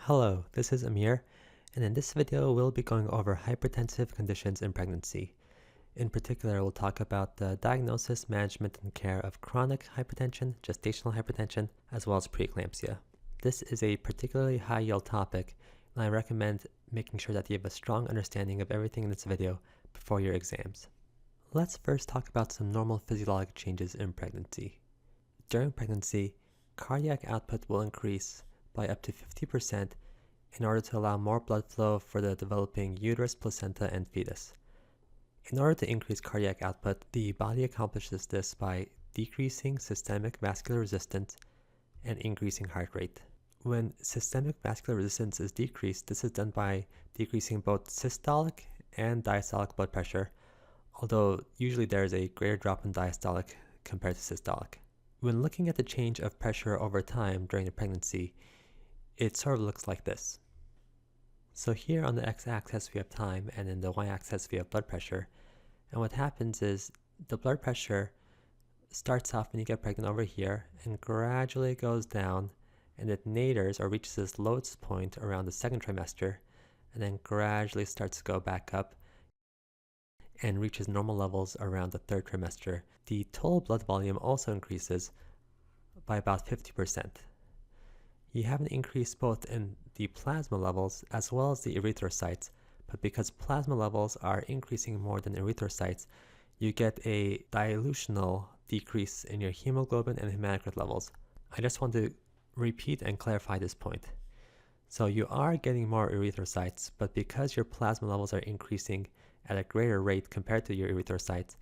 Hello, this is Amir, and in this video we'll be going over hypertensive conditions in pregnancy. In particular, we'll talk about the diagnosis, management, and care of chronic hypertension, gestational hypertension, as well as preeclampsia. This is a particularly high-yield topic, and I recommend making sure that you have a strong understanding of everything in this video before your exams. Let's first talk about some normal physiologic changes in pregnancy. During pregnancy, cardiac output will increase by up to 50% in order to allow more blood flow for the developing uterus, placenta, and fetus. In order to increase cardiac output, the body accomplishes this by decreasing systemic vascular resistance and increasing heart rate. When systemic vascular resistance is decreased, this is done by decreasing both systolic and diastolic blood pressure, although usually there is a greater drop in diastolic compared to systolic. When looking at the change of pressure over time during the pregnancy, it sort of looks like this. So here on the x-axis we have time, and in the y-axis we have blood pressure. And what happens is the blood pressure starts off when you get pregnant over here and gradually goes down, and it naders or reaches its lowest point around the second trimester, and then gradually starts to go back up and reaches normal levels around the third trimester. The total blood volume also increases by about 50%. You have an increase both in the plasma levels as well as the erythrocytes, but because plasma levels are increasing more than erythrocytes, you get a dilutional decrease in your hemoglobin and hematocrit levels. I just want to repeat and clarify this point. So you are getting more erythrocytes, but because your plasma levels are increasing at a greater rate compared to your erythrocytes,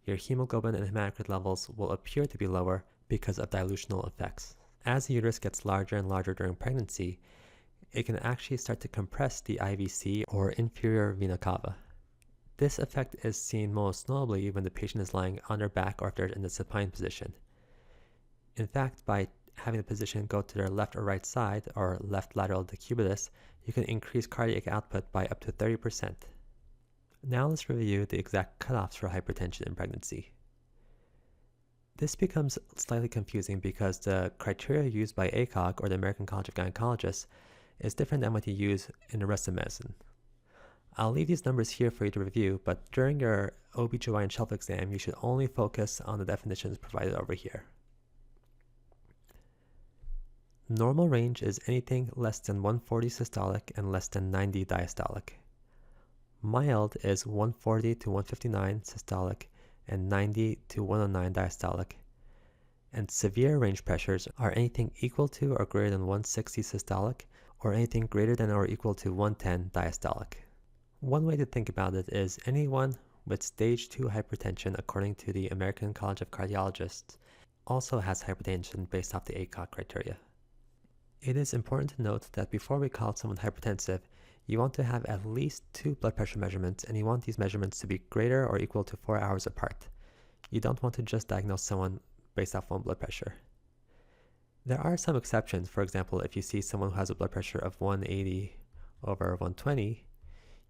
your hemoglobin and hematocrit levels will appear to be lower because of dilutional effects. As the uterus gets larger and larger during pregnancy, it can actually start to compress the IVC, or inferior vena cava. This effect is seen most notably when the patient is lying on their back or if they're in the supine position. In fact, by having the physician go to their left or right side, or left lateral decubitus, you can increase cardiac output by up to 30%. Now let's review the exact cutoffs for hypertension in pregnancy. This becomes slightly confusing because the criteria used by ACOG, or the American College of Gynecologists, is different than what you use in the rest of medicine. I'll leave these numbers here for you to review, but during your OB/GYN shelf exam, you should only focus on the definitions provided over here. Normal range is anything less than 140 systolic and less than 90 diastolic. Mild is 140 to 159 systolic and 90 to 109 diastolic. And severe range pressures are anything equal to or greater than 160 systolic, or anything greater than or equal to 110 diastolic. One way to think about it is anyone with stage 2 hypertension, according to the American College of Cardiologists, also has hypertension based off the ACOG criteria. It is important to note that before we call someone hypertensive, you want to have at least 2 blood pressure measurements, and you want these measurements to be greater or equal to 4 hours apart. You don't want to just diagnose someone based off one blood pressure. There are some exceptions. For example, if you see someone who has a blood pressure of 180 over 120,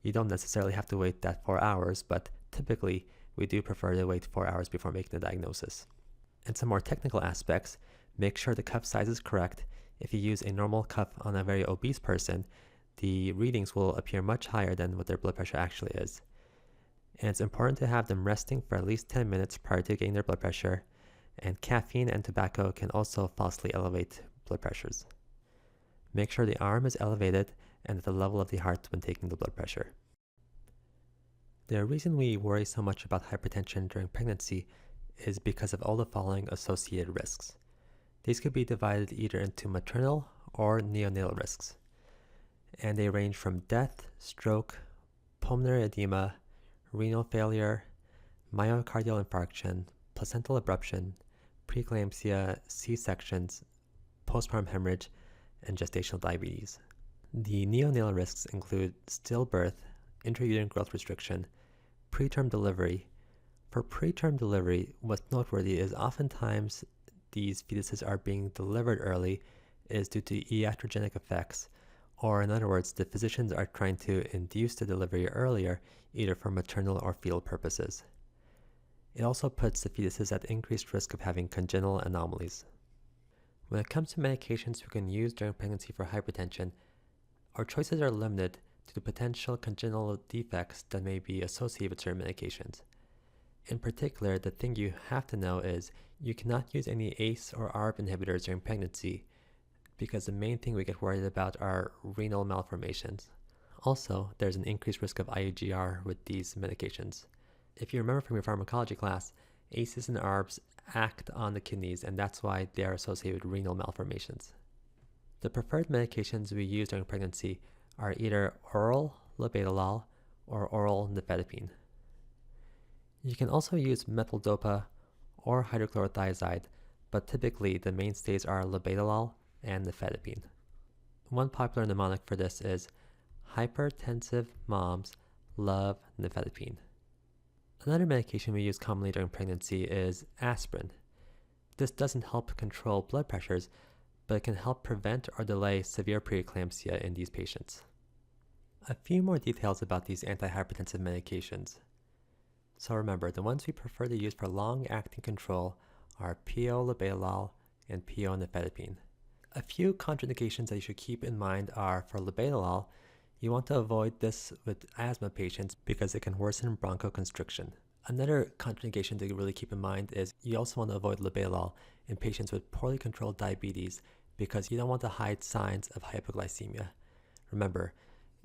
you don't necessarily have to wait that 4 hours, but typically we do prefer to wait 4 hours before making the diagnosis. And some more technical aspects: make sure the cuff size is correct. If you use a normal cuff on a very obese person, the readings will appear much higher than what their blood pressure actually is. And it's important to have them resting for at least 10 minutes prior to getting their blood pressure, and caffeine and tobacco can also falsely elevate blood pressures. Make sure the arm is elevated and at the level of the heart when taking the blood pressure. The reason we worry so much about hypertension during pregnancy is because of all the following associated risks. These could be divided either into maternal or neonatal risks, and they range from death, stroke, pulmonary edema, renal failure, myocardial infarction, placental abruption, preeclampsia, C-sections, postpartum hemorrhage, and gestational diabetes. The neonatal risks include stillbirth, intrauterine growth restriction, preterm delivery. For preterm delivery, what's noteworthy is oftentimes these fetuses are being delivered early is due to iatrogenic effects, or in other words, the physicians are trying to induce the delivery earlier, either for maternal or fetal purposes. It also puts the fetuses at increased risk of having congenital anomalies. When it comes to medications we can use during pregnancy for hypertension, Our choices are limited to the potential congenital defects that may be associated with certain medications. In particular, the thing you have to know is you cannot use any ACE or ARB inhibitors during pregnancy because the main thing we get worried about are renal malformations. Also, there's an increased risk of IUGR with these medications. If you remember from your pharmacology class, ACEs and ARBs act on the kidneys, and that's why they are associated with renal malformations. The preferred medications we use during pregnancy are either oral labetalol or oral nifedipine. You can also use methyldopa or hydrochlorothiazide, but typically the mainstays are labetalol and nifedipine. One popular mnemonic for this is hypertensive moms love nifedipine. Another medication we use commonly during pregnancy is aspirin. This doesn't help control blood pressures, but it can help prevent or delay severe preeclampsia in these patients. A few more details about these antihypertensive medications. So remember, the ones we prefer to use for long-acting control are PO labetalol and PO nifedipine. A few contraindications that you should keep in mind are for labetalol, you want to avoid this with asthma patients because it can worsen bronchoconstriction. Another contraindication to really keep in mind is you also want to avoid labetalol in patients with poorly controlled diabetes because you don't want to hide signs of hypoglycemia. Remember,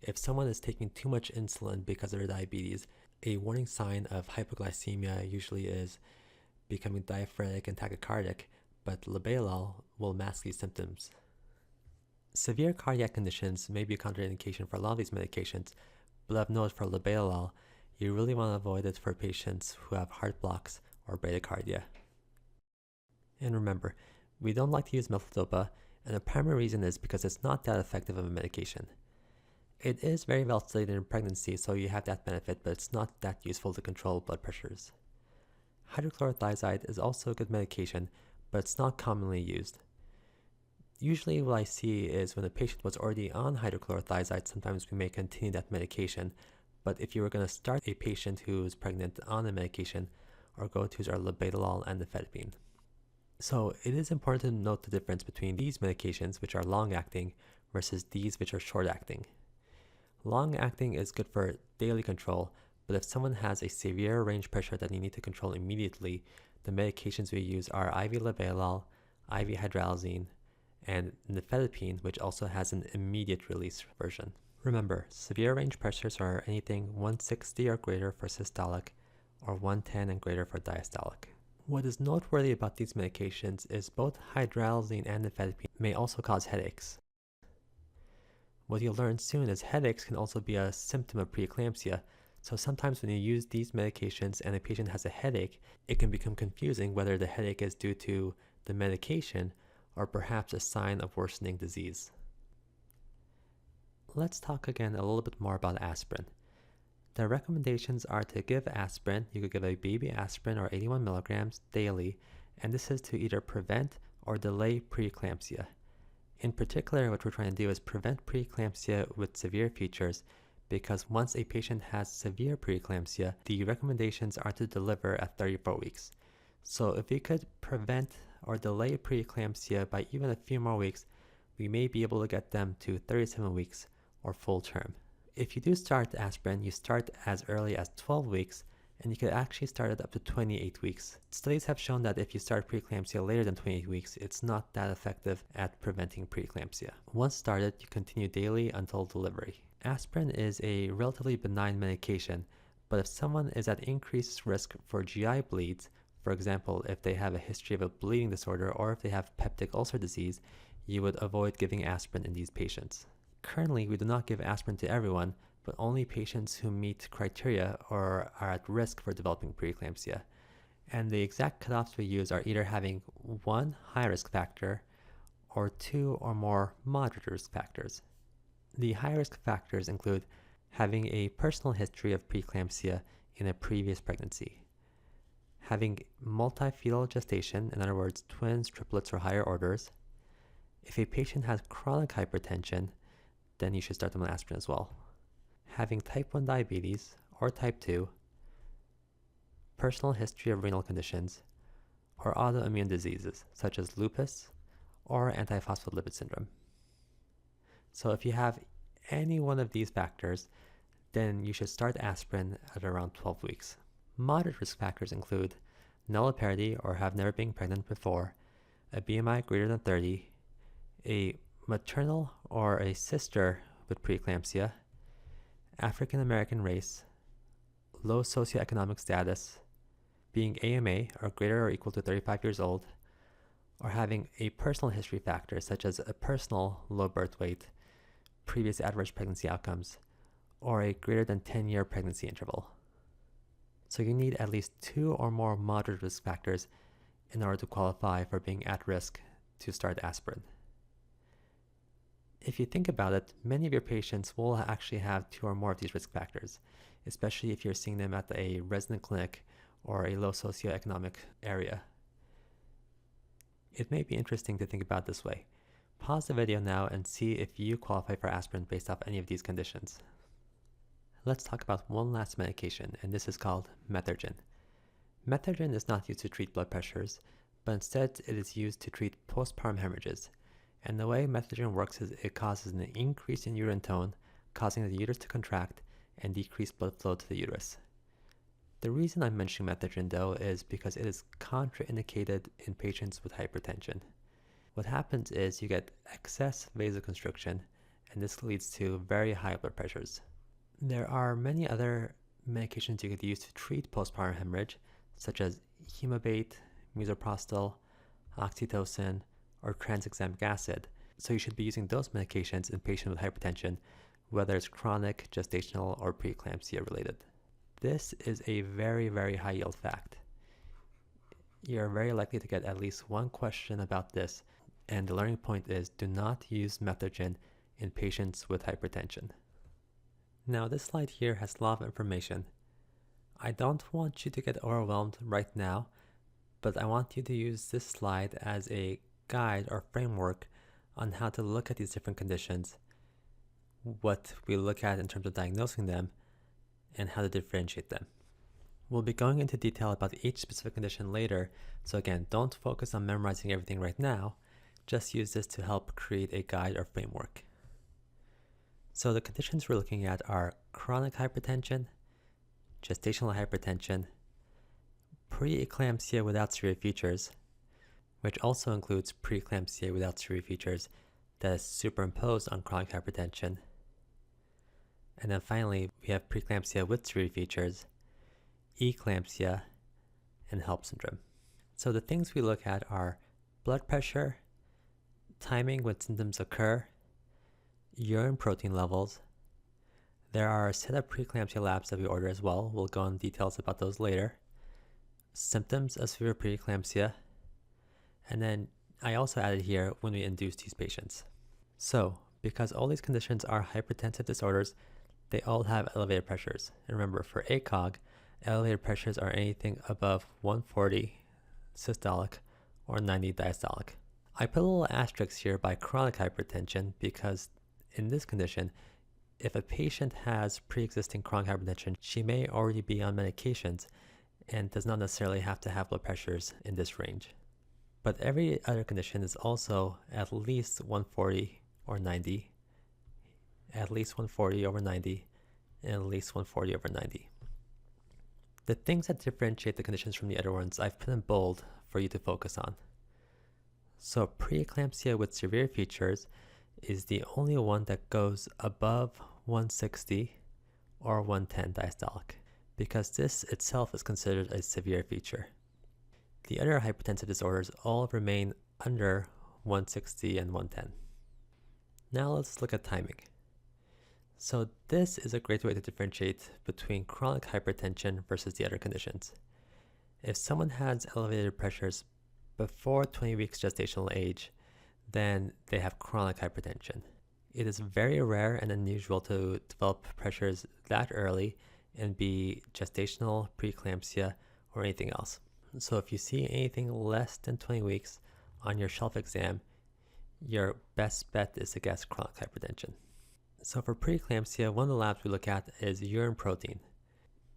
if someone is taking too much insulin because of their diabetes, a warning sign of hypoglycemia usually is becoming diaphoretic and tachycardic, but labetalol will mask these symptoms. Severe cardiac conditions may be a contraindication for a lot of these medications, but I've noted for labetalol, you really want to avoid it for patients who have heart blocks or bradycardia. And remember, we don't like to use methyldopa, and the primary reason is because it's not that effective of a medication. It is very well studied in pregnancy, so you have that benefit, but it's not that useful to control blood pressures. Hydrochlorothiazide is also a good medication, but it's not commonly used. Usually what I see is when a patient was already on hydrochlorothiazide, sometimes we may continue that medication, but if you were going to start a patient who is pregnant on a medication, our go-tos are labetalol and nifedipine. So it is important to note the difference between these medications, which are long-acting, versus these which are short-acting. Long-acting is good for daily control, but if someone has a severe range pressure that you need to control immediately, the medications we use are IV labetalol, IV hydralazine, and nifedipine, which also has an immediate release version. Remember, severe range pressures are anything 160 or greater for systolic or 110 and greater for diastolic. What is noteworthy about these medications is both hydralazine and nifedipine may also cause headaches. What you'll learn soon is headaches can also be a symptom of preeclampsia, so sometimes when you use these medications and a patient has a headache, it can become confusing whether the headache is due to the medication or perhaps a sign of worsening disease. Let's talk again a little bit more about aspirin. The recommendations are to give aspirin. You could give a baby aspirin or 81 milligrams daily, and this is to either prevent or delay preeclampsia. In particular, what we're trying to do is prevent preeclampsia with severe features, because once a patient has severe preeclampsia, the recommendations are to deliver at 34 weeks. So if we could prevent or delay preeclampsia by even a few more weeks, we may be able to get them to 37 weeks or full term. If you do start aspirin, you start as early as 12 weeks, and you could actually start it up to 28 weeks. Studies have shown that if you start preeclampsia later than 28 weeks, it's not that effective at preventing preeclampsia. Once started, you continue daily until delivery. Aspirin is a relatively benign medication, but if someone is at increased risk for GI bleeds, for example, if they have a history of a bleeding disorder or if they have peptic ulcer disease, you would avoid giving aspirin in these patients. Currently, we do not give aspirin to everyone, but only patients who meet criteria or are at risk for developing preeclampsia. And the exact cutoffs we use are either having 1 high risk factor or 2 or more moderate risk factors. The high risk factors include having a personal history of preeclampsia in a previous pregnancy, having multifetal gestation, in other words, twins, triplets, or higher orders. If a patient has chronic hypertension, then you should start them on aspirin as well. Having type 1 diabetes or type 2, personal history of renal conditions, or autoimmune diseases such as lupus or antiphospholipid syndrome. So if you have any one of these factors, then you should start aspirin at around 12 weeks. Moderate risk factors include nulliparity or have never been pregnant before, a BMI greater than 30, a maternal or a sister with preeclampsia, African American race, low socioeconomic status, being AMA or greater or equal to 35 years old, or having a personal history factor such as a personal low birth weight, previous adverse pregnancy outcomes, or a greater than 10-year pregnancy interval. So you need at least 2 or more moderate risk factors in order to qualify for being at risk to start aspirin. If you think about it, many of your patients will actually have 2 or more of these risk factors, especially if you're seeing them at a resident clinic or a low socioeconomic area. It may be interesting to think about this way. Pause the video now and see if you qualify for aspirin based off any of these conditions. Let's talk about one last medication, and this is called Methergine. Methergine is not used to treat blood pressures, but instead it is used to treat postpartum hemorrhages. And the way Methergine works is it causes an increase in uterine tone, causing the uterus to contract and decrease blood flow to the uterus. The reason I'm mentioning Methergine though is because it is contraindicated in patients with hypertension. What happens is you get excess vasoconstriction, and this leads to very high blood pressures. There are many other medications you could use to treat postpartum hemorrhage, such as hemabate, misoprostol, oxytocin, or tranexamic acid. So you should be using those medications in patients with hypertension, whether it's chronic, gestational, or preeclampsia related. This is a very, very high yield fact. You're very likely to get at least one question about this, and the learning point is do not use Methergine in patients with hypertension. Now this slide here has a lot of information. I don't want you to get overwhelmed right now, but I want you to use this slide as a guide or framework on how to look at these different conditions, what we look at in terms of diagnosing them, and how to differentiate them. We'll be going into detail about each specific condition later, so again, don't focus on memorizing everything right now, just use this to help create a guide or framework. So the conditions we're looking at are chronic hypertension, gestational hypertension, preeclampsia without severe features, which also includes preeclampsia without severe features that is superimposed on chronic hypertension. And then finally, we have preeclampsia with severe features, eclampsia, and HELLP syndrome. So the things we look at are blood pressure, timing when symptoms occur, urine protein levels. There are a set of preeclampsia labs that we order as well. We'll go into details about those later. Symptoms of severe preeclampsia. And then I also added here when we induce these patients. So, because all these conditions are hypertensive disorders, they all have elevated pressures. And remember, for ACOG, elevated pressures are anything above 140 systolic or 90 diastolic. I put a little asterisk here by chronic hypertension because in this condition, if a patient has pre-existing chronic hypertension, she may already be on medications and does not necessarily have to have blood pressures in this range. But every other condition is also at least 140 or 90, at least 140 over 90, and at least 140 over 90. The things that differentiate the conditions from the other ones I've put in bold for you to focus on. So preeclampsia with severe features is the only one that goes above 160 or 110 diastolic, because this itself is considered a severe feature. The other hypertensive disorders all remain under 160 and 110. Now let's look at timing. So this is a great way to differentiate between chronic hypertension versus the other conditions. If someone has elevated pressures before 20 weeks gestational age, then they have chronic hypertension. It is very rare and unusual to develop pressures that early and be gestational, preeclampsia, or anything else. So if you see anything less than 20 weeks on your shelf exam, your best bet is to guess chronic hypertension. So for preeclampsia, one of the labs we look at is urine protein.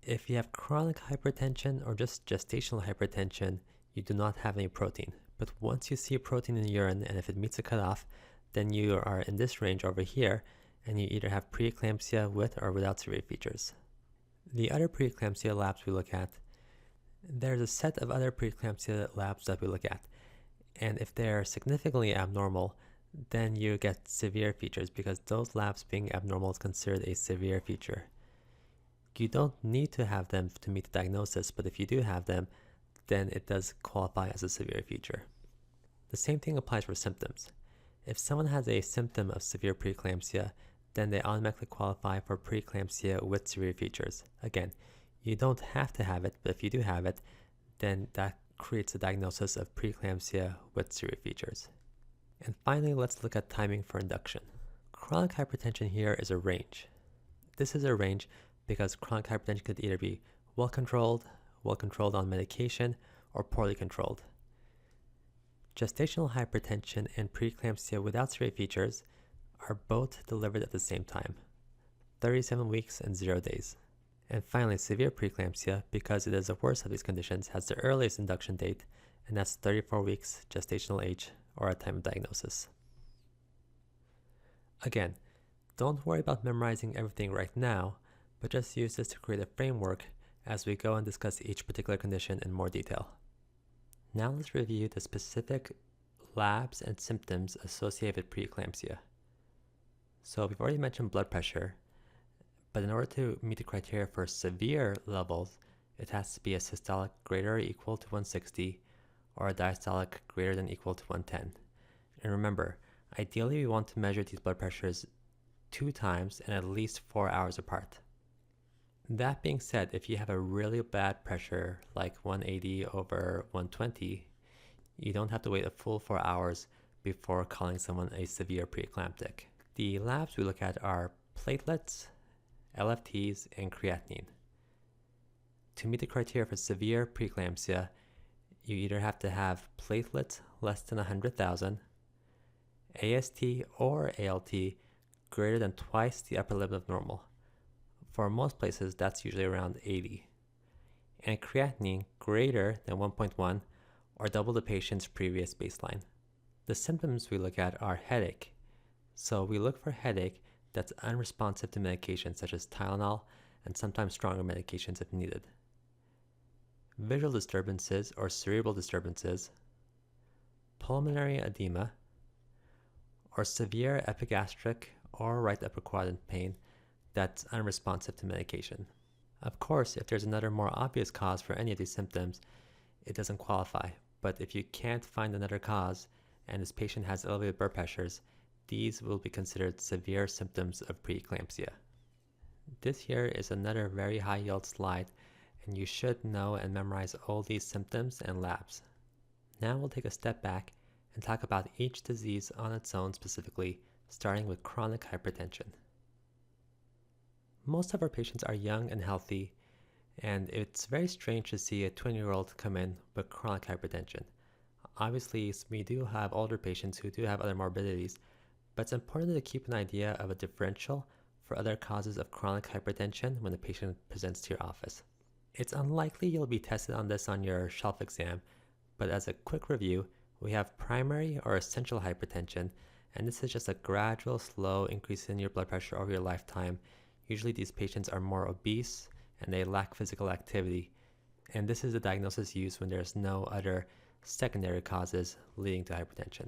If you have chronic hypertension or just gestational hypertension, you do not have any protein. But once you see protein in the urine, and if it meets a cutoff, then you are in this range over here, and you either have preeclampsia with or without severe features. The other preeclampsia labs we look at, there's a set of other preeclampsia labs that we look at, and if they're significantly abnormal, then you get severe features because those labs being abnormal is considered a severe feature. You don't need to have them to meet the diagnosis, but if you do have them, then it does qualify as a severe feature. The same thing applies for symptoms. If someone has a symptom of severe preeclampsia, then they automatically qualify for preeclampsia with severe features. Again, you don't have to have it, but if you do have it, then that creates a diagnosis of preeclampsia with severe features. And finally, let's look at timing for induction. Chronic hypertension here is a range. This is a range because chronic hypertension could either be well controlled on medication, or poorly controlled. Gestational hypertension and preeclampsia without severe features are both delivered at the same time, 37 weeks and 0 days. And finally, severe preeclampsia, because it is the worst of these conditions, has the earliest induction date, and that's 34 weeks gestational age or at time of diagnosis. Again, don't worry about memorizing everything right now, but just use this to create a framework as we go and discuss each particular condition in more detail. Now let's review the specific labs and symptoms associated with preeclampsia. So we've already mentioned blood pressure, but in order to meet the criteria for severe levels, it has to be a systolic greater or equal to 160 or a diastolic greater than or equal to 110. And remember, ideally we want to measure these blood pressures 2 times and at least 4 hours apart. That being said, if you have a really bad pressure like 180 over 120, you don't have to wait a full 4 hours before calling someone a severe preeclamptic. The labs we look at are platelets, LFTs, and creatinine. To meet the criteria for severe preeclampsia, you either have to have platelets less than 100,000, AST or ALT greater than twice the upper limit of normal. For most places, that's usually around 80. And creatinine greater than 1.1 or double the patient's previous baseline. The symptoms we look at are headache. So we look for headache that's unresponsive to medications such as Tylenol and sometimes stronger medications if needed. Visual disturbances or cerebral disturbances, pulmonary edema, or severe epigastric or right upper quadrant pain that's unresponsive to medication. Of course, if there's another more obvious cause for any of these symptoms, it doesn't qualify. But if you can't find another cause and this patient has elevated blood pressures, these will be considered severe symptoms of preeclampsia. This here is another very high yield slide, and you should know and memorize all these symptoms and labs. Now we'll take a step back and talk about each disease on its own specifically, starting with chronic hypertension. Most of our patients are young and healthy, and it's very strange to see a 20-year-old come in with chronic hypertension. Obviously, we do have older patients who do have other morbidities, but it's important to keep an idea of a differential for other causes of chronic hypertension when the patient presents to your office. It's unlikely you'll be tested on this on your shelf exam, but as a quick review, we have primary or essential hypertension, and this is just a gradual, slow increase in your blood pressure over your lifetime. Usually these patients are more obese and they lack physical activity, and this is the diagnosis used when there's no other secondary causes leading to hypertension.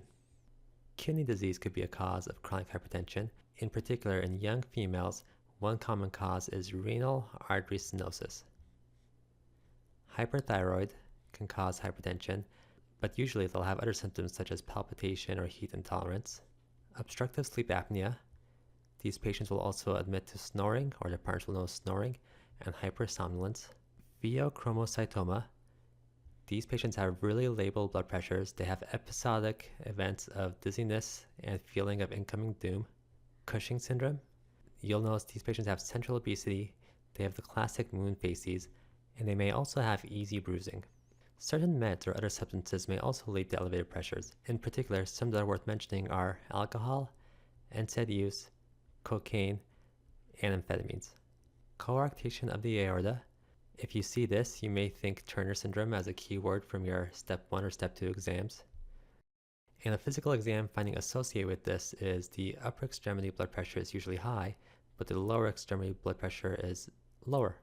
Kidney disease could be a cause of chronic hypertension. In particular, in young females, one common cause is renal artery stenosis. Hyperthyroid can cause hypertension, but usually they'll have other symptoms such as palpitation or heat intolerance. Obstructive sleep apnea. These patients will also admit to snoring, or their partners will know snoring, and hypersomnolence. Pheochromocytoma. These patients have really labile blood pressures. They have episodic events of dizziness and feeling of incoming doom. Cushing syndrome. You'll notice these patients have central obesity, they have the classic moon faces, and they may also have easy bruising. Certain meds or other substances may also lead to elevated pressures. In particular, some that are worth mentioning are alcohol, NSAID use, cocaine, and amphetamines. Coarctation of the aorta. If you see this, you may think Turner syndrome as a keyword from your step 1 or step 2 exams. And a physical exam finding associated with this is the upper extremity blood pressure is usually high, but the lower extremity blood pressure is lower.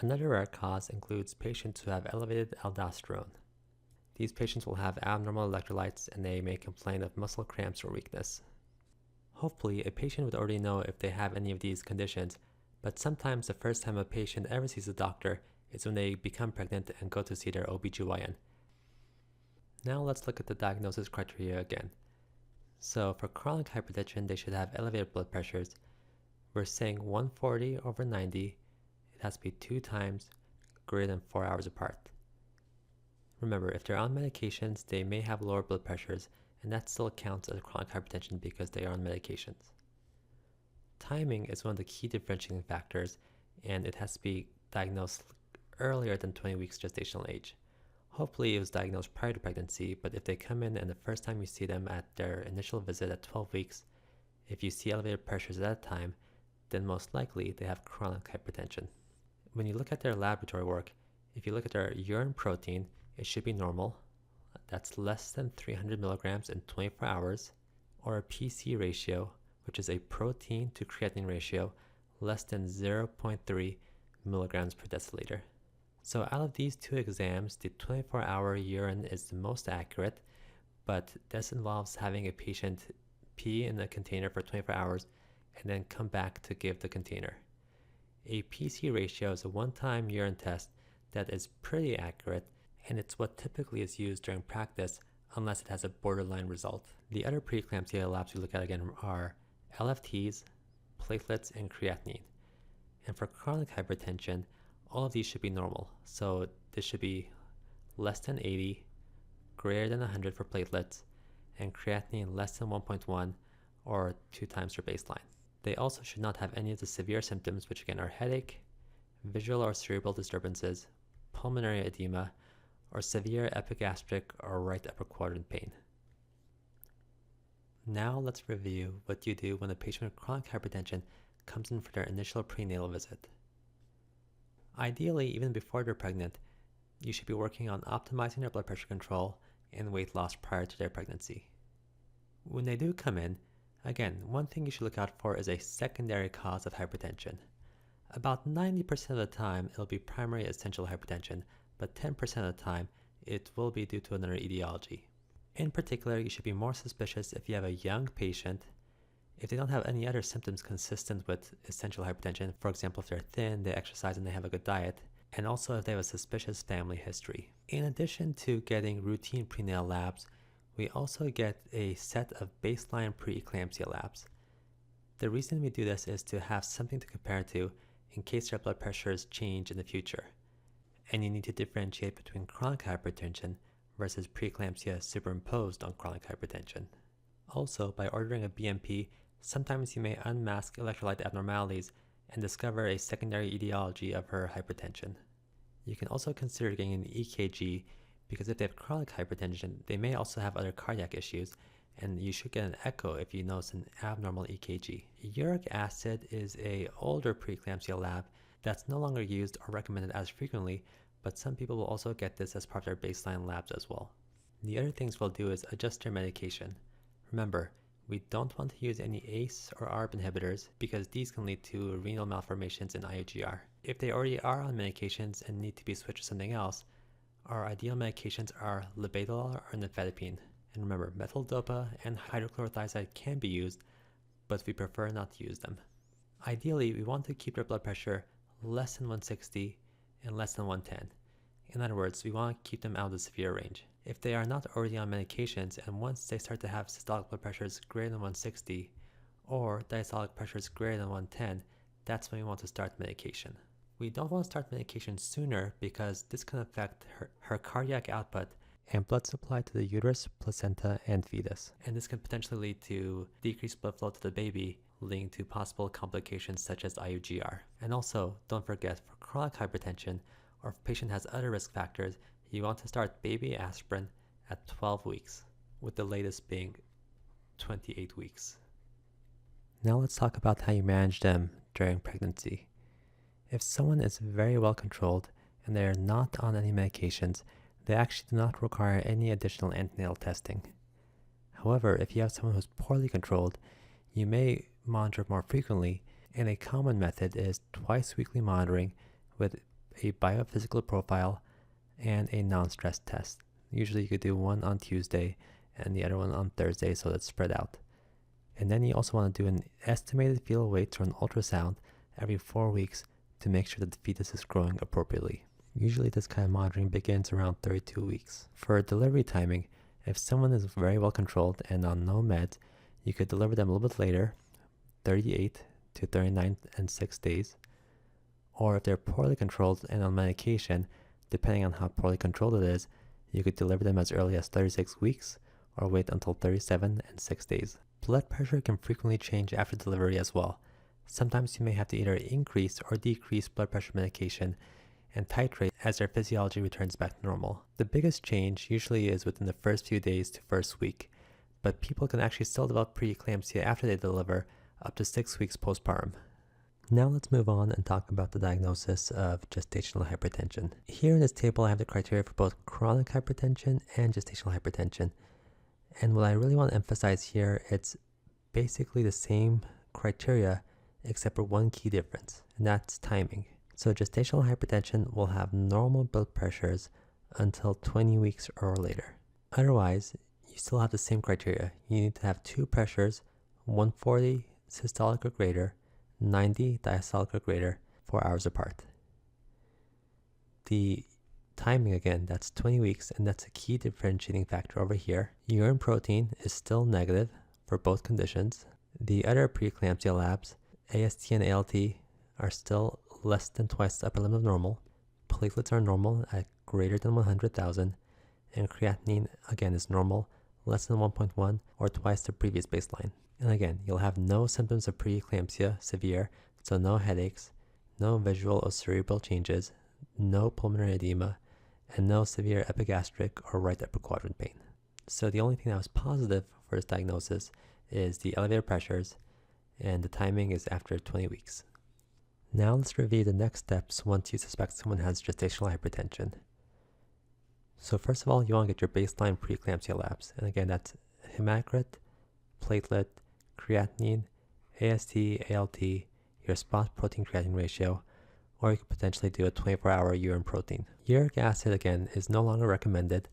Another rare cause includes patients who have elevated aldosterone. These patients will have abnormal electrolytes and they may complain of muscle cramps or weakness. Hopefully, a patient would already know if they have any of these conditions, but sometimes the first time a patient ever sees a doctor is when they become pregnant and go to see their OBGYN. Now let's look at the diagnosis criteria again. So for chronic hypertension, they should have elevated blood pressures. We're saying 140/90. It has to be 2 times greater than 4 hours apart. Remember, if they're on medications, they may have lower blood pressures, and that still counts as chronic hypertension because they are on medications. Timing is one of the key differentiating factors, and it has to be diagnosed earlier than 20 weeks gestational age. Hopefully it was diagnosed prior to pregnancy, but if they come in and the first time you see them at their initial visit at 12 weeks, if you see elevated pressures at that time, then most likely they have chronic hypertension. When you look at their laboratory work, if you look at their urine protein, it should be normal. That's less than 300 milligrams in 24 hours, or a PC ratio, which is a protein to creatinine ratio, less than 0.3 milligrams per deciliter. So out of these 2 exams, the 24-hour urine is the most accurate, but this involves having a patient pee in a container for 24 hours and then come back to give the container. A PC ratio is a one-time urine test that is pretty accurate, and it's what typically is used during practice unless it has a borderline result. The other preeclampsia labs we look at again are LFTs, platelets, and creatinine. And for chronic hypertension, all of these should be normal. So this should be less than 80, greater than 100 for platelets, and creatinine less than 1.1 or 2 times your baseline. They also should not have any of the severe symptoms, which again are headache, visual or cerebral disturbances, pulmonary edema, or severe epigastric or right upper quadrant pain. Now let's review what you do when a patient with chronic hypertension comes in for their initial prenatal visit. Ideally, even before they're pregnant, you should be working on optimizing their blood pressure control and weight loss prior to their pregnancy. When they do come in, again, one thing you should look out for is a secondary cause of hypertension. About 90% of the time, it'll be primary essential hypertension, but 10% of the time, it will be due to another etiology. In particular, you should be more suspicious if you have a young patient, if they don't have any other symptoms consistent with essential hypertension, for example, if they're thin, they exercise, and they have a good diet, and also if they have a suspicious family history. In addition to getting routine prenatal labs, we also get a set of baseline preeclampsia labs. The reason we do this is to have something to compare to in case their blood pressures change in the future. And you need to differentiate between chronic hypertension versus preeclampsia superimposed on chronic hypertension. Also, by ordering a BMP, sometimes you may unmask electrolyte abnormalities and discover a secondary etiology of her hypertension. You can also consider getting an EKG because if they have chronic hypertension, they may also have other cardiac issues, and you should get an echo if you notice an abnormal EKG. Uric acid is an older preeclampsia lab that's no longer used or recommended as frequently, but some people will also get this as part of their baseline labs as well. The other things we'll do is adjust their medication. Remember, we don't want to use any ACE or ARB inhibitors because these can lead to renal malformations in IUGR. If they already are on medications and need to be switched to something else, our ideal medications are labetalol or nifedipine. And remember, methyl-dopa and hydrochlorothiazide can be used, but we prefer not to use them. Ideally, we want to keep their blood pressure less than 160 and less than 110. In other words, we want to keep them out of the severe range. If they are not already on medications and once they start to have systolic blood pressures greater than 160 or diastolic pressures greater than 110, that's when we want to start medication. We don't want to start medication sooner because this can affect her cardiac output and blood supply to the uterus, placenta, and fetus. And this can potentially lead to decreased blood flow to the baby, leading to possible complications such as IUGR. And also, don't forget, for chronic hypertension, or if a patient has other risk factors, you want to start baby aspirin at 12 weeks, with the latest being 28 weeks. Now let's talk about how you manage them during pregnancy. If someone is very well controlled and they are not on any medications, they actually do not require any additional antenatal testing. However, if you have someone who's poorly controlled, you may monitor more frequently, and a common method is twice weekly monitoring with a biophysical profile and a non-stress test. Usually you could do one on Tuesday and the other one on Thursday, so that's spread out. And then you also want to do an estimated fetal weight or an ultrasound every 4 weeks to make sure that the fetus is growing appropriately. Usually this kind of monitoring begins around 32 weeks. For delivery timing, if someone is very well controlled and on no meds, you could deliver them a little bit later, 38 to 39 and 6 days. Or if they're poorly controlled and on medication, depending on how poorly controlled it is, you could deliver them as early as 36 weeks or wait until 37 and 6 days. Blood pressure can frequently change after delivery as well. Sometimes you may have to either increase or decrease blood pressure medication and titrate as their physiology returns back to normal. The biggest change usually is within the first few days to first week, but people can actually still develop preeclampsia after they deliver up to 6 weeks postpartum. Now let's move on and talk about the diagnosis of gestational hypertension. Here in this table I have the criteria for both chronic hypertension and gestational hypertension. And what I really want to emphasize here, it's basically the same criteria except for one key difference, and that's timing. So gestational hypertension will have normal blood pressures until 20 weeks or later. Otherwise, you still have the same criteria. You need to have two pressures, 140 systolic or greater, 90 diastolic or greater, 4 hours apart. The timing, again, that's 20 weeks, and that's a key differentiating factor over here. Urine protein is still negative for both conditions. The other preeclampsia labs, AST and ALT, are still less than twice the upper limit of normal. Platelets are normal at greater than 100,000, and creatinine, again, is normal, less than 1.1 or twice the previous baseline. And again, you'll have no symptoms of preeclampsia severe, so no headaches, no visual or cerebral changes, no pulmonary edema, and no severe epigastric or right upper quadrant pain. So the only thing that was positive for this diagnosis is the elevated pressures, and the timing is after 20 weeks. Now let's review the next steps once you suspect someone has gestational hypertension. So first of all, you want to get your baseline preeclampsia labs. And again, that's hematocrit, platelet, creatinine, AST, ALT, your spot protein creatinine ratio, or you could potentially do a 24-hour urine protein. Uric acid, again, is no longer recommended,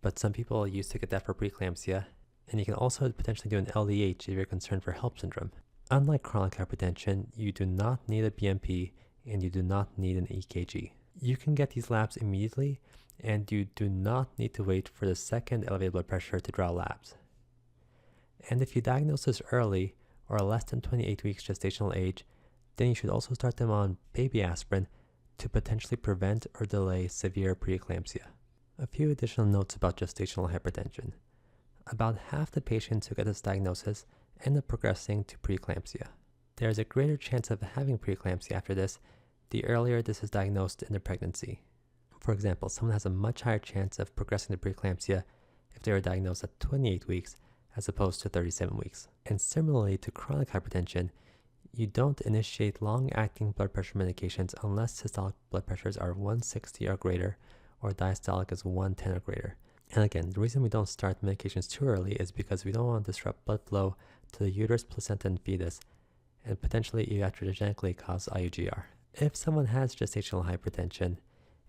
but some people used to get that for preeclampsia. And you can also potentially do an LDH if you're concerned for HELLP syndrome. Unlike chronic hypertension, you do not need a BMP and you do not need an EKG. You can get these labs immediately, and you do not need to wait for the second elevated blood pressure to draw labs. And if you diagnose this early or less than 28 weeks gestational age, then you should also start them on baby aspirin to potentially prevent or delay severe preeclampsia. A few additional notes about gestational hypertension. About half the patients who get this diagnosis end up progressing to preeclampsia. There is a greater chance of having preeclampsia after this the earlier this is diagnosed in the pregnancy. For example, someone has a much higher chance of progressing to preeclampsia if they were diagnosed at 28 weeks as opposed to 37 weeks. And similarly to chronic hypertension, you don't initiate long-acting blood pressure medications unless systolic blood pressures are 160 or greater or diastolic is 110 or greater. And again, the reason we don't start medications too early is because we don't want to disrupt blood flow to the uterus, placenta, and fetus, and potentially iatrogenically cause IUGR. If someone has gestational hypertension,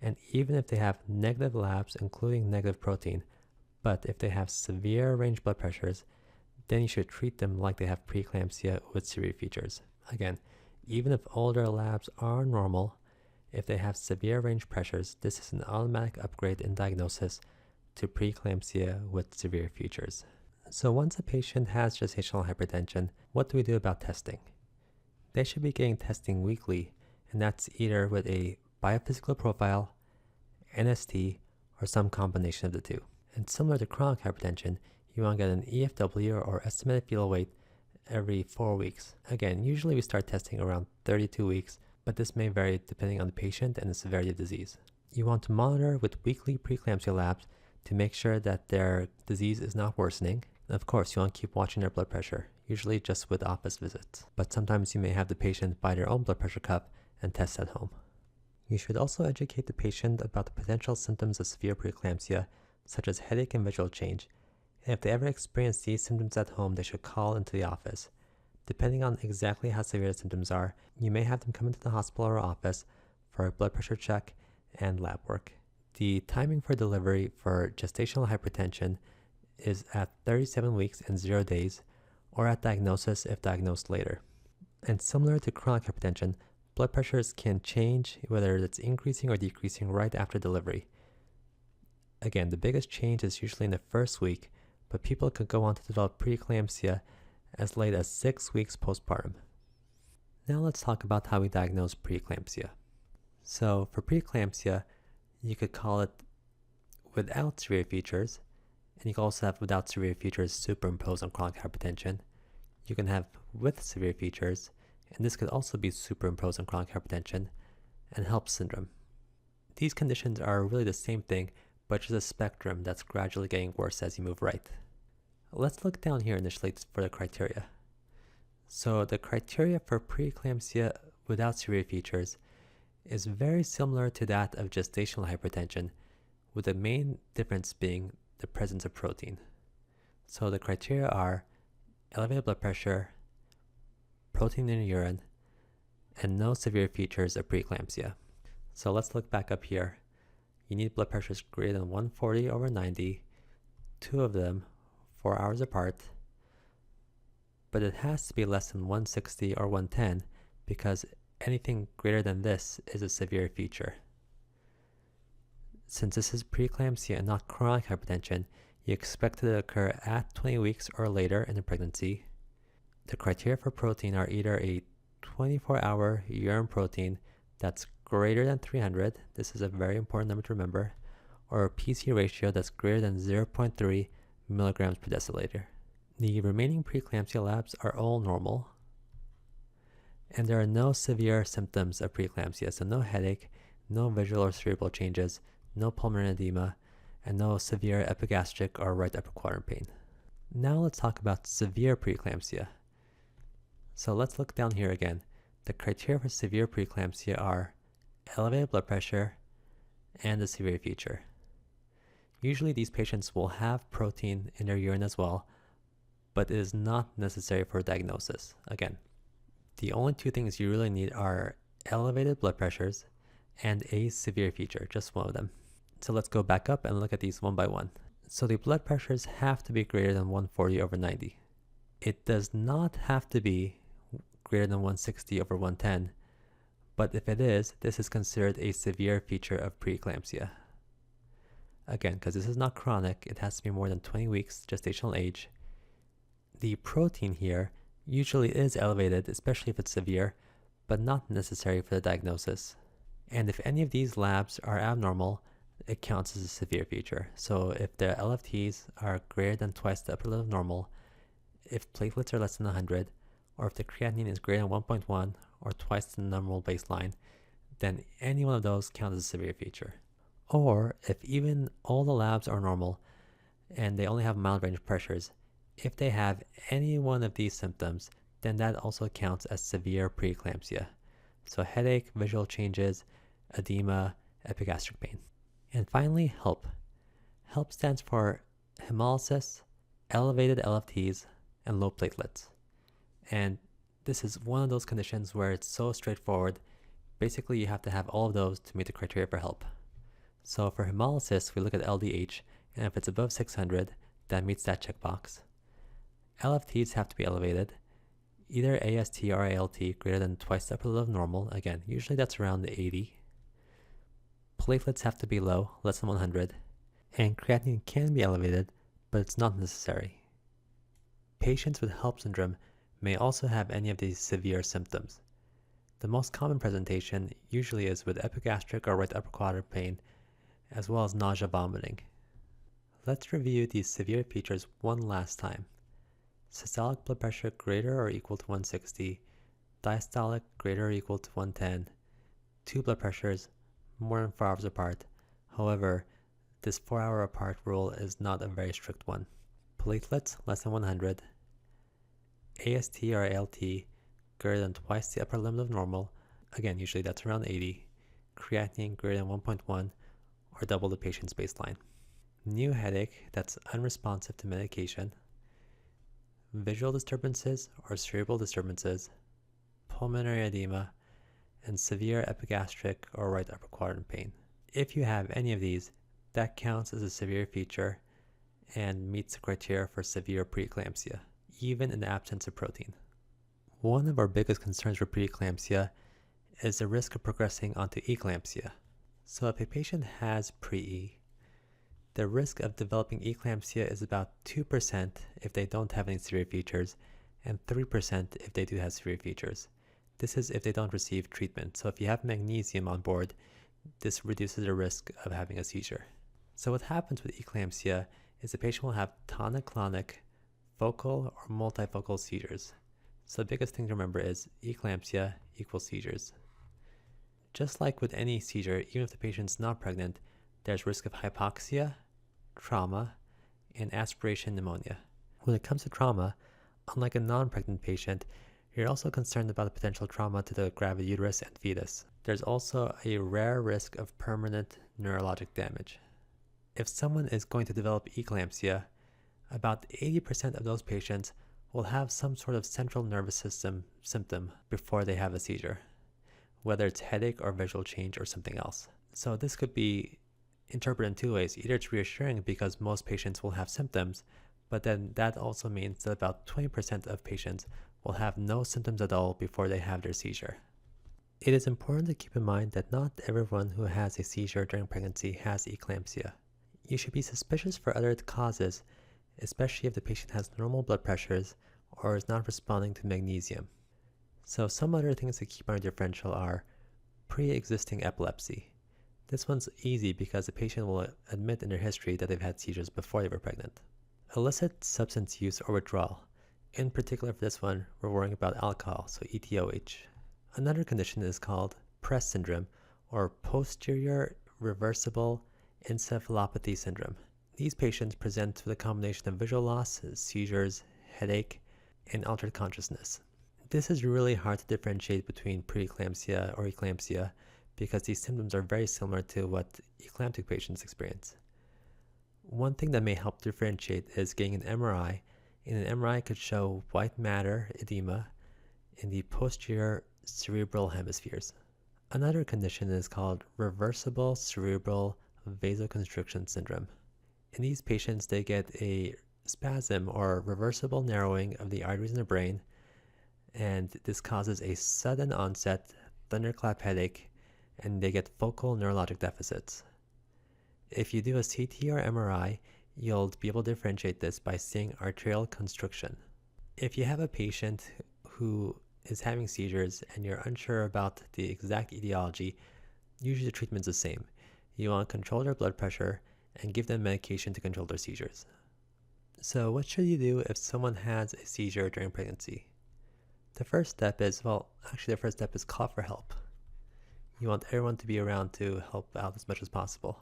and even if they have negative labs, including negative protein, but if they have severe range blood pressures, then you should treat them like they have preeclampsia with severe features. Again, even if older labs are normal, if they have severe range pressures, this is an automatic upgrade in diagnosis to preeclampsia with severe features. So once a patient has gestational hypertension, what do we do about testing? They should be getting testing weekly, and that's either with a biophysical profile, NST, or some combination of the two. And similar to chronic hypertension, you want to get an EFW or estimated fetal weight every 4 weeks. Again, usually we start testing around 32 weeks, but this may vary depending on the patient and the severity of disease. You want to monitor with weekly preeclampsia labs to make sure that their disease is not worsening. And of course, you want to keep watching their blood pressure, usually just with office visits. But sometimes you may have the patient buy their own blood pressure cuff and test at home. You should also educate the patient about the potential symptoms of severe preeclampsia, such as headache and visual change, And if they ever experience these symptoms at home, they should call into the office. Depending on exactly how severe the symptoms are, you may have them come into the hospital or office for a blood pressure check and lab work. The timing for delivery for gestational hypertension is at 37 weeks and 0 days, or at diagnosis if diagnosed later. And similar to chronic hypertension, blood pressures can change whether it's increasing or decreasing right after delivery. Again, the biggest change is usually in the first week, but people could go on to develop preeclampsia as late as 6 weeks postpartum. Now let's talk about how we diagnose preeclampsia. So for preeclampsia, you could call it without severe features, and you can also have without severe features superimposed on chronic hypertension. You can have with severe features, and this could also be superimposed on chronic hypertension, and HELLP syndrome. These conditions are really the same thing, but just a spectrum that's gradually getting worse as you move right. Let's look down here initially for the criteria. So the criteria for preeclampsia without severe features is very similar to that of gestational hypertension, with the main difference being the presence of protein. So the criteria are elevated blood pressure, protein in the urine, and no severe features of preeclampsia. So let's look back up here. You need blood pressures greater than 140/90, two of them 4 hours apart, but it has to be less than 160 or 110 because anything greater than this is a severe feature. Since this is preeclampsia and not chronic hypertension, you expect it to occur at 20 weeks or later in the pregnancy. The criteria for protein are either a 24-hour urine protein that's greater than 300, this is a very important number to remember, or a PC ratio that's greater than 0.3 milligrams per deciliter. The remaining preeclampsia labs are all normal, and there are no severe symptoms of preeclampsia, so no headache, no visual or cerebral changes, no pulmonary edema, and no severe epigastric or right upper quadrant pain. Now let's talk about severe preeclampsia. So let's look down here again. The criteria for severe preeclampsia are elevated blood pressure and a severe feature. Usually these patients will have protein in their urine as well, but it is not necessary for diagnosis. Again, the only two things you really need are elevated blood pressures and a severe feature, just one of them. So let's go back up and look at these one by one. So the blood pressures have to be greater than 140/90. It does not have to be greater than 160/110, but if it is, this is considered a severe feature of preeclampsia. Again, because this is not chronic, it has to be more than 20 weeks gestational age. The protein here usually is elevated, especially if it's severe, but not necessary for the diagnosis. And if any of these labs are abnormal, it counts as a severe feature. So if the LFTs are greater than twice the upper limit of normal, if platelets are less than 100, or if the creatinine is greater than 1.1 or twice the normal baseline, then any one of those counts as a severe feature. Or if even all the labs are normal and they only have mild range of pressures, if they have any one of these symptoms, then that also counts as severe preeclampsia. So headache, visual changes, edema, epigastric pain. And finally, HELLP. HELLP stands for hemolysis, elevated LFTs, and low platelets. And this is one of those conditions where it's so straightforward. Basically, you have to have all of those to meet the criteria for HELLP. So for hemolysis, we look at LDH, and if it's above 600, that meets that checkbox. LFTs have to be elevated, either AST or ALT greater than twice the upper limit of normal. Again, usually that's around the 80. Platelets have to be low, less than 100, and creatinine can be elevated, but it's not necessary. Patients with HELLP syndrome may also have any of these severe symptoms. The most common presentation usually is with epigastric or right upper quadrant pain, as well as nausea, vomiting. Let's review these severe features one last time. Systolic blood pressure greater or equal to 160, diastolic greater or equal to 110, two blood pressures more than 4 hours apart. However, this 4-hour apart rule is not a very strict one. Platelets less than 100, AST or ALT greater than twice the upper limit of normal, again usually that's around 80, creatinine greater than 1.1 or double the patient's baseline. new headache that's unresponsive to medication, visual disturbances or cerebral disturbances, pulmonary edema, and severe epigastric or right upper quadrant pain. If you have any of these, that counts as a severe feature and meets the criteria for severe preeclampsia, even in the absence of protein. One of our biggest concerns for preeclampsia is the risk of progressing onto eclampsia. So if a patient has pre-E, the risk of developing eclampsia is about 2% if they don't have any severe features and 3% if they do have severe features. This is if they don't receive treatment. So if you have magnesium on board, this reduces the risk of having a seizure. So what happens with eclampsia is the patient will have tonic-clonic, focal or multifocal seizures. So the biggest thing to remember is eclampsia equals seizures. Just like with any seizure, even if the patient's not pregnant, there's risk of hypoxia, trauma, and aspiration pneumonia. When it comes to trauma, unlike a non-pregnant patient, you're also concerned about the potential trauma to the gravid uterus and fetus. There's also a rare risk of permanent neurologic damage. If someone is going to develop eclampsia, about 80% of those patients will have some sort of central nervous system symptom before they have a seizure, whether it's headache or visual change or something else. So this could be interpreted in two ways. Either it's reassuring because most patients will have symptoms, but then that also means that about 20% of patients will have no symptoms at all before they have their seizure. It is important to keep in mind that not everyone who has a seizure during pregnancy has eclampsia. You should be suspicious for other causes, especially if the patient has normal blood pressures or is not responding to magnesium. So some other things to keep on a differential are pre-existing epilepsy. This one's easy because the patient will admit in their history that they've had seizures before they were pregnant. Illicit substance use or withdrawal. In particular for this one, we're worrying about alcohol, so ETOH. Another condition is called PRES syndrome, or posterior reversible encephalopathy syndrome. These patients present with a combination of visual loss, seizures, headache, and altered consciousness. This is really hard to differentiate between preeclampsia or eclampsia because these symptoms are very similar to what eclamptic patients experience. One thing that may help differentiate is getting an MRI, and an MRI could show white matter edema in the posterior cerebral hemispheres. Another condition is called reversible cerebral vasoconstriction syndrome. In these patients, they get a spasm or reversible narrowing of the arteries in the brain, and this causes a sudden onset thunderclap headache, and they get focal neurologic deficits. If you do a CT or MRI, you'll be able to differentiate this by seeing arterial constriction. If you have a patient who is having seizures and you're unsure about the exact etiology, usually the treatment's the same. You want to control their blood pressure and give them medication to control their seizures. So what should you do if someone has a seizure during pregnancy? The first step is call for help. You want everyone to be around to help out as much as possible.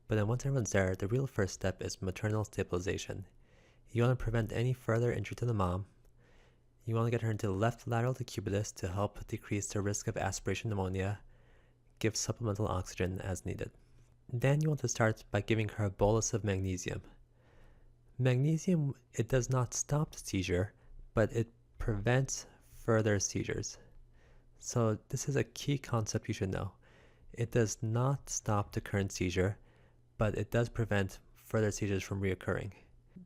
But then once everyone's there, the real first step is maternal stabilization. You want to prevent any further injury to the mom. You want to get her into the left lateral decubitus to help decrease the risk of aspiration pneumonia, give supplemental oxygen as needed. Then you want to start by giving her a bolus of magnesium. Magnesium, it does not stop the seizure, but it prevents further seizures. So this is a key concept you should know. It does not stop the current seizure, but it does prevent further seizures from reoccurring.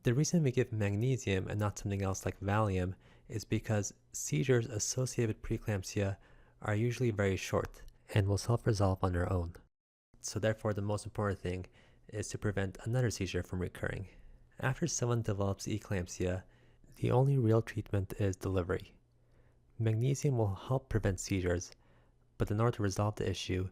The reason we give magnesium and not something else like Valium is because seizures associated with preeclampsia are usually very short and will self-resolve on their own. So therefore, the most important thing is to prevent another seizure from recurring. After someone develops eclampsia, the only real treatment is delivery. Magnesium will help prevent seizures, but in order to resolve the issue,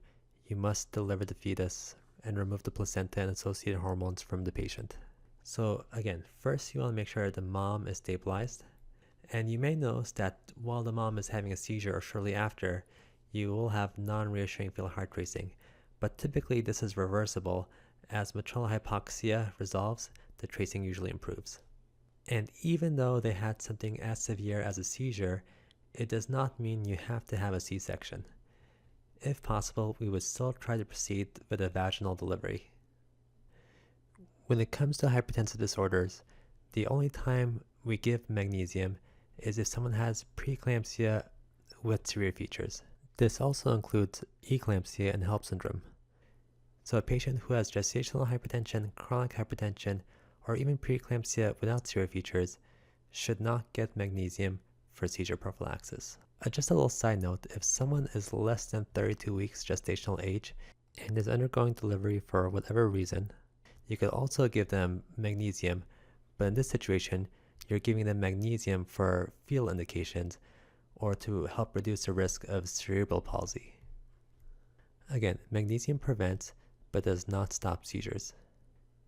you must deliver the fetus and remove the placenta and associated hormones from the patient. So again, first you want to make sure the mom is stabilized. And you may notice that while the mom is having a seizure or shortly after, you will have non-reassuring fetal heart racing. But typically this is reversible. As maternal hypoxia resolves, the tracing usually improves. And even though they had something as severe as a seizure, it does not mean you have to have a C-section. If possible, we would still try to proceed with a vaginal delivery. When it comes to hypertensive disorders, the only time we give magnesium is if someone has preeclampsia with severe features. This also includes eclampsia and HELLP syndrome. So a patient who has gestational hypertension, chronic hypertension, or even preeclampsia without severe features should not get magnesium for seizure prophylaxis. Just a little side note, if someone is less than 32 weeks gestational age and is undergoing delivery for whatever reason, you could also give them magnesium, but in this situation, you're giving them magnesium for fetal indications or to help reduce the risk of cerebral palsy. Again, magnesium prevents but does not stop seizures.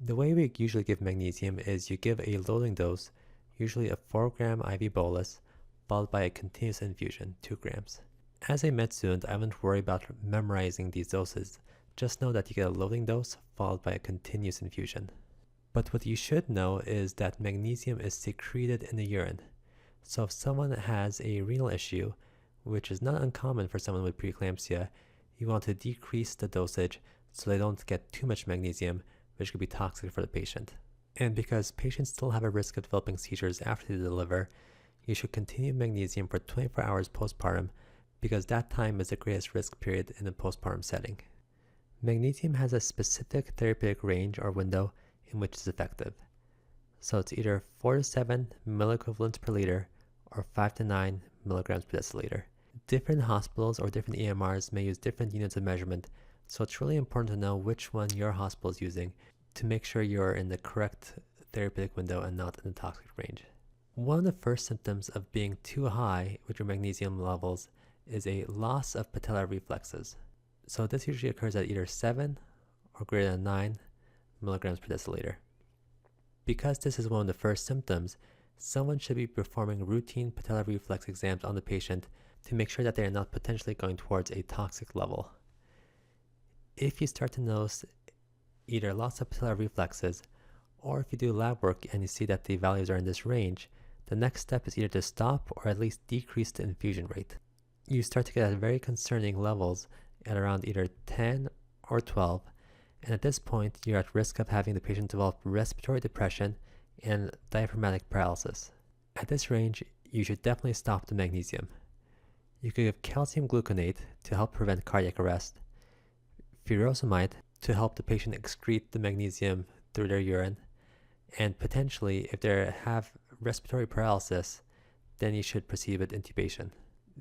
The way we usually give magnesium is you give a loading dose, usually a 4-gram IV bolus, followed by a continuous infusion, 2 grams. As a med student, I wouldn't worry about memorizing these doses. Just know that you get a loading dose followed by a continuous infusion. But what you should know is that magnesium is secreted in the urine. So if someone has a renal issue, which is not uncommon for someone with preeclampsia, you want to decrease the dosage so they don't get too much magnesium, which could be toxic for the patient. And because patients still have a risk of developing seizures after they deliver, you should continue magnesium for 24 hours postpartum because that time is the greatest risk period in the postpartum setting. Magnesium has a specific therapeutic range or window in which it's effective. So it's either 4 to 7 milliequivalents per liter or 5 to 9 milligrams per deciliter. Different hospitals or different EMRs may use different units of measurement, so it's really important to know which one your hospital is using to make sure you're in the correct therapeutic window and not in the toxic range. One of the first symptoms of being too high with your magnesium levels is a loss of patellar reflexes. So this usually occurs at either 7 or greater than 9 milligrams per deciliter. Because this is one of the first symptoms, someone should be performing routine patellar reflex exams on the patient to make sure that they are not potentially going towards a toxic level. If you start to notice either loss of patellar reflexes, or if you do lab work and you see that the values are in this range, the next step is either to stop or at least decrease the infusion rate. You start to get at very concerning levels at around either 10 or 12, and at this point you're at risk of having the patient develop respiratory depression and diaphragmatic paralysis. At this range, you should definitely stop the magnesium. You could give calcium gluconate to help prevent cardiac arrest, furosemide to help the patient excrete the magnesium through their urine, and potentially, if they have respiratory paralysis, then you should proceed with intubation.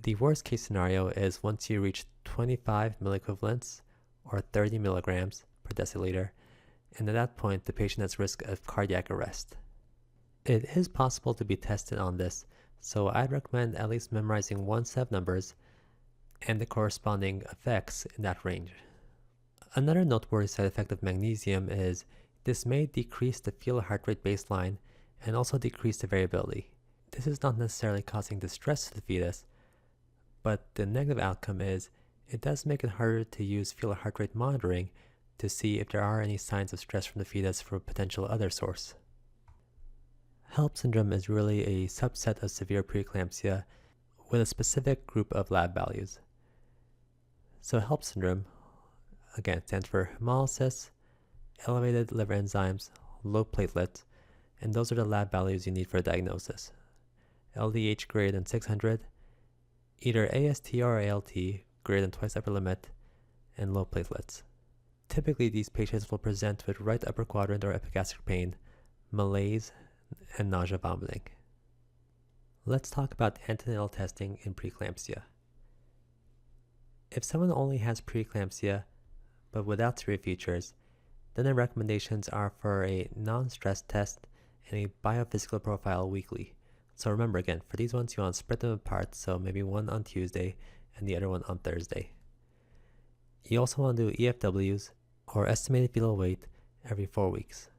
The worst case scenario is once you reach 25 milliequivalents or 30 milligrams per deciliter, and at that point, the patient has risk of cardiac arrest. It is possible to be tested on this, so I'd recommend at least memorizing 1 set of numbers and the corresponding effects in that range. Another noteworthy side effect of magnesium is this may decrease the fetal heart rate baseline and also decrease the variability. This is not necessarily causing distress to the fetus, but the negative outcome is it does make it harder to use fetal heart rate monitoring to see if there are any signs of stress from the fetus from a potential other source. HELLP syndrome is really a subset of severe preeclampsia with a specific group of lab values. So HELLP syndrome, again, stands for hemolysis, elevated liver enzymes, low platelets, and those are the lab values you need for a diagnosis. LDH greater than 600, either AST or ALT greater than twice upper limit, and low platelets. Typically, these patients will present with right upper quadrant or epigastric pain, malaise, and nausea vomiting. Let's talk about antenatal testing in preeclampsia. If someone only has preeclampsia but without severe features, then the recommendations are for a non-stress test and a biophysical profile weekly. So remember again, for these ones you want to spread them apart, so maybe one on Tuesday and the other one on Thursday. You also want to do EFWs, or estimated fetal weight, every 4 weeks.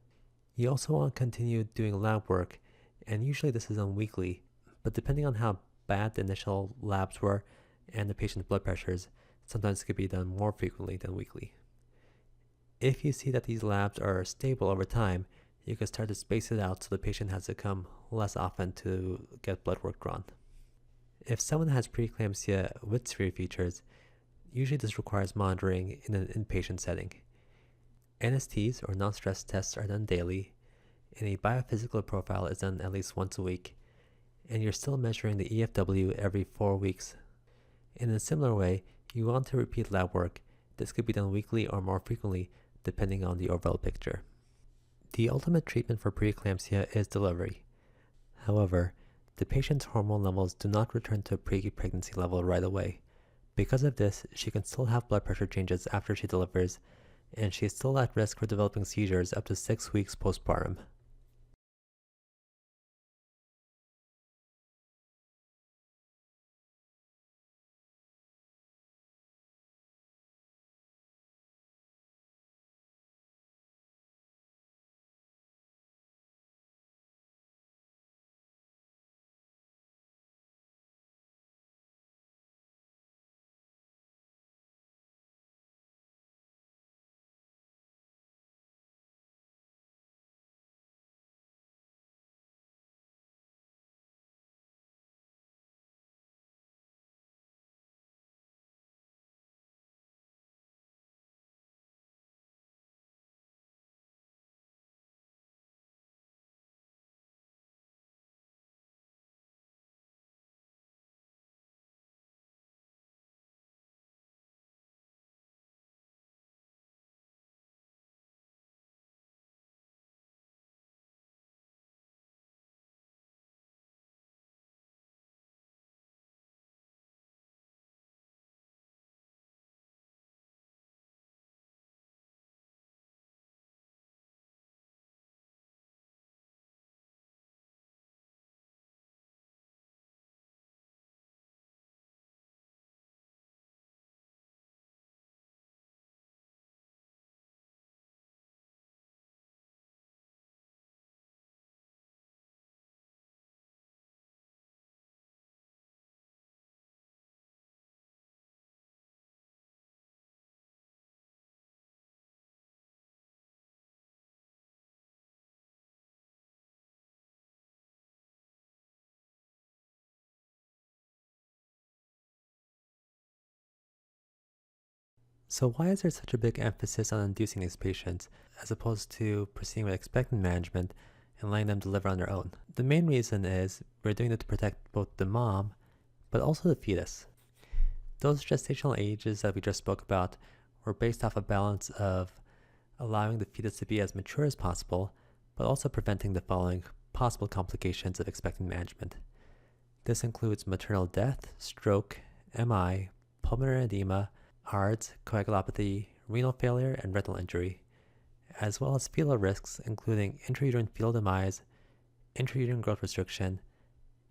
You also want to continue doing lab work, and usually this is done weekly, but depending on how bad the initial labs were and the patient's blood pressures, sometimes it could be done more frequently than weekly. If you see that these labs are stable over time, you can start to space it out so the patient has to come less often to get blood work drawn. If someone has preeclampsia with severe features, usually this requires monitoring in an inpatient setting. NSTs or non-stress tests are done daily, and a biophysical profile is done at least once a week, and you're still measuring the EFW every 4 weeks. In a similar way, you want to repeat lab work. This could be done weekly or more frequently, depending on the overall picture. The ultimate treatment for preeclampsia is delivery. However, the patient's hormone levels do not return to a pre-pregnancy level right away. Because of this, she can still have blood pressure changes after she delivers, and she is still at risk for developing seizures up to 6 weeks postpartum. So why is there such a big emphasis on inducing these patients, as opposed to proceeding with expectant management and letting them deliver on their own? The main reason is we're doing it to protect both the mom, but also the fetus. Those gestational ages that we just spoke about were based off a balance of allowing the fetus to be as mature as possible, but also preventing the following possible complications of expectant management. This includes maternal death, stroke, MI, pulmonary edema, ARDS, coagulopathy, renal failure, and retinal injury, as well as fetal risks including intrauterine fetal demise, intrauterine growth restriction,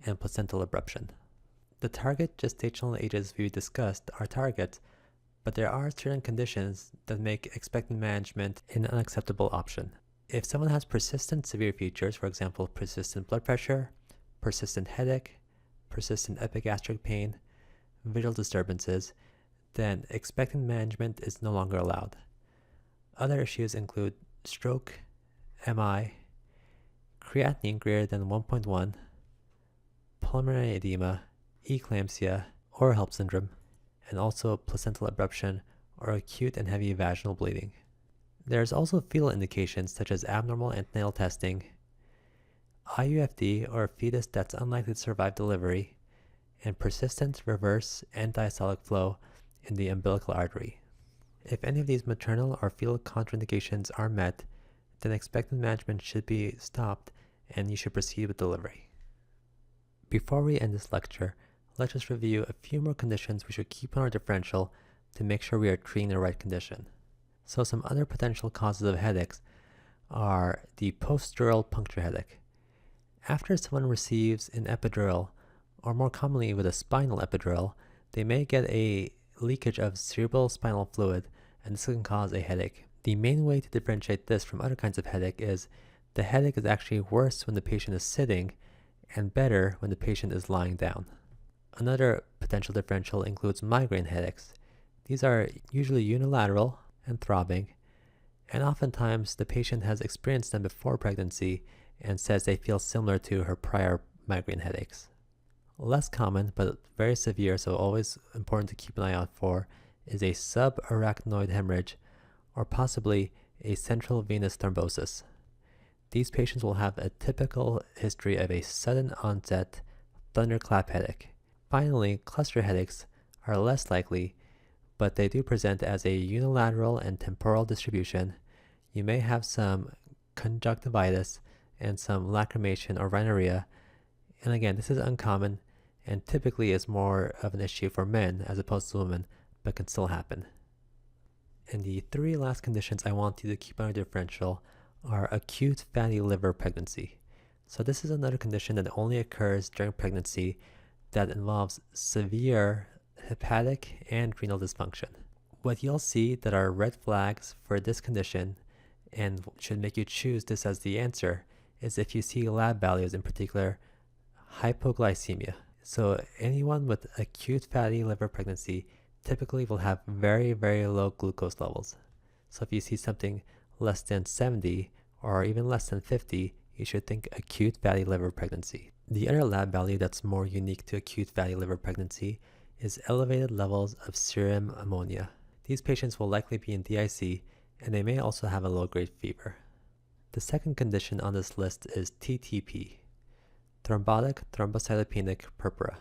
and placental abruption. The target gestational ages we discussed are targets, but there are certain conditions that make expectant management an unacceptable option. If someone has persistent severe features, for example, persistent blood pressure, persistent headache, persistent epigastric pain, visual disturbances, then expectant management is no longer allowed. Other issues include stroke, MI, creatinine greater than 1.1, pulmonary edema, eclampsia, or HELLP syndrome, and also placental abruption or acute and heavy vaginal bleeding. There's also fetal indications such as abnormal antenatal testing, IUFD or a fetus that's unlikely to survive delivery, and persistent reverse end-diastolic flow in the umbilical artery. If any of these maternal or fetal contraindications are met, then expectant management should be stopped and you should proceed with delivery. Before we end this lecture, let's just review a few more conditions we should keep on our differential to make sure we are treating the right condition. So some other potential causes of headaches are the post-dural puncture headache. After someone receives an epidural, or more commonly with a spinal epidural, they may get a leakage of cerebral spinal fluid, and this can cause a headache. The main way to differentiate this from other kinds of headache is the headache is actually worse when the patient is sitting and better when the patient is lying down. Another potential differential includes migraine headaches. These are usually unilateral and throbbing, and oftentimes the patient has experienced them before pregnancy and says they feel similar to her prior migraine headaches. Less common, but very severe, so always important to keep an eye out for, is a subarachnoid hemorrhage, or possibly a central venous thrombosis. These patients will have a typical history of a sudden onset thunderclap headache. Finally, cluster headaches are less likely, but they do present as a unilateral and temporal distribution. You may have some conjunctivitis and some lacrimation or rhinorrhea. And again, this is uncommon and typically is more of an issue for men as opposed to women, but can still happen. And the three last conditions I want you to keep on your differential are acute fatty liver pregnancy. So this is another condition that only occurs during pregnancy that involves severe hepatic and renal dysfunction. What you'll see that are red flags for this condition and should make you choose this as the answer is if you see lab values, in particular hypoglycemia. So anyone with acute fatty liver pregnancy typically will have very, very low glucose levels. So if you see something less than 70 or even less than 50, you should think acute fatty liver pregnancy. The other lab value that's more unique to acute fatty liver pregnancy is elevated levels of serum ammonia. These patients will likely be in DIC, and they may also have a low-grade fever. The second condition on this list is TTP, thrombotic thrombocytopenic purpura.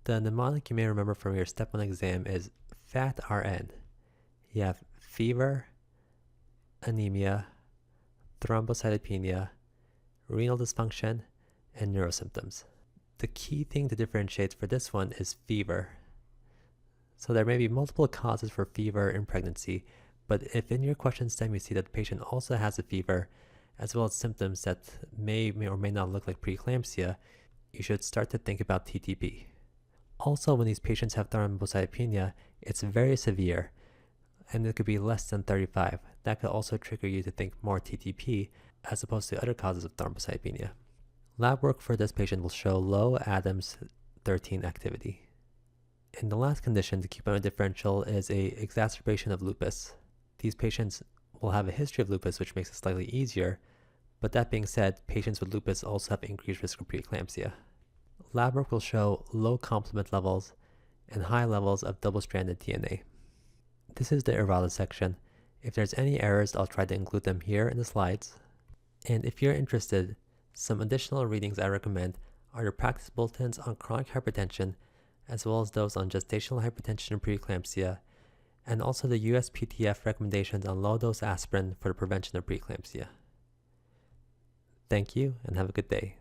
The mnemonic you may remember from your step 1 exam is FAT-RN. You have fever, anemia, thrombocytopenia, renal dysfunction, and neurosymptoms. The key thing to differentiate for this one is fever. So there may be multiple causes for fever in pregnancy, but if in your question stem you see that the patient also has a fever, as well as symptoms that may or may not look like preeclampsia, you should start to think about TTP. Also, when these patients have thrombocytopenia, it's very severe, and it could be less than 35. That could also trigger you to think more TTP as opposed to other causes of thrombocytopenia. Lab work for this patient will show low Adams 13 activity. And the last condition to keep on a differential is a exacerbation of lupus. These patients will have a history of lupus, which makes it slightly easier, but that being said, patients with lupus also have increased risk of preeclampsia. Lab work will show low complement levels and high levels of double-stranded DNA. This is the errata section. If there's any errors, I'll try to include them here in the slides. And if you're interested, some additional readings I recommend are your practice bulletins on chronic hypertension, as well as those on gestational hypertension and preeclampsia, and also the USPTF recommendations on low-dose aspirin for the prevention of preeclampsia. Thank you, and have a good day.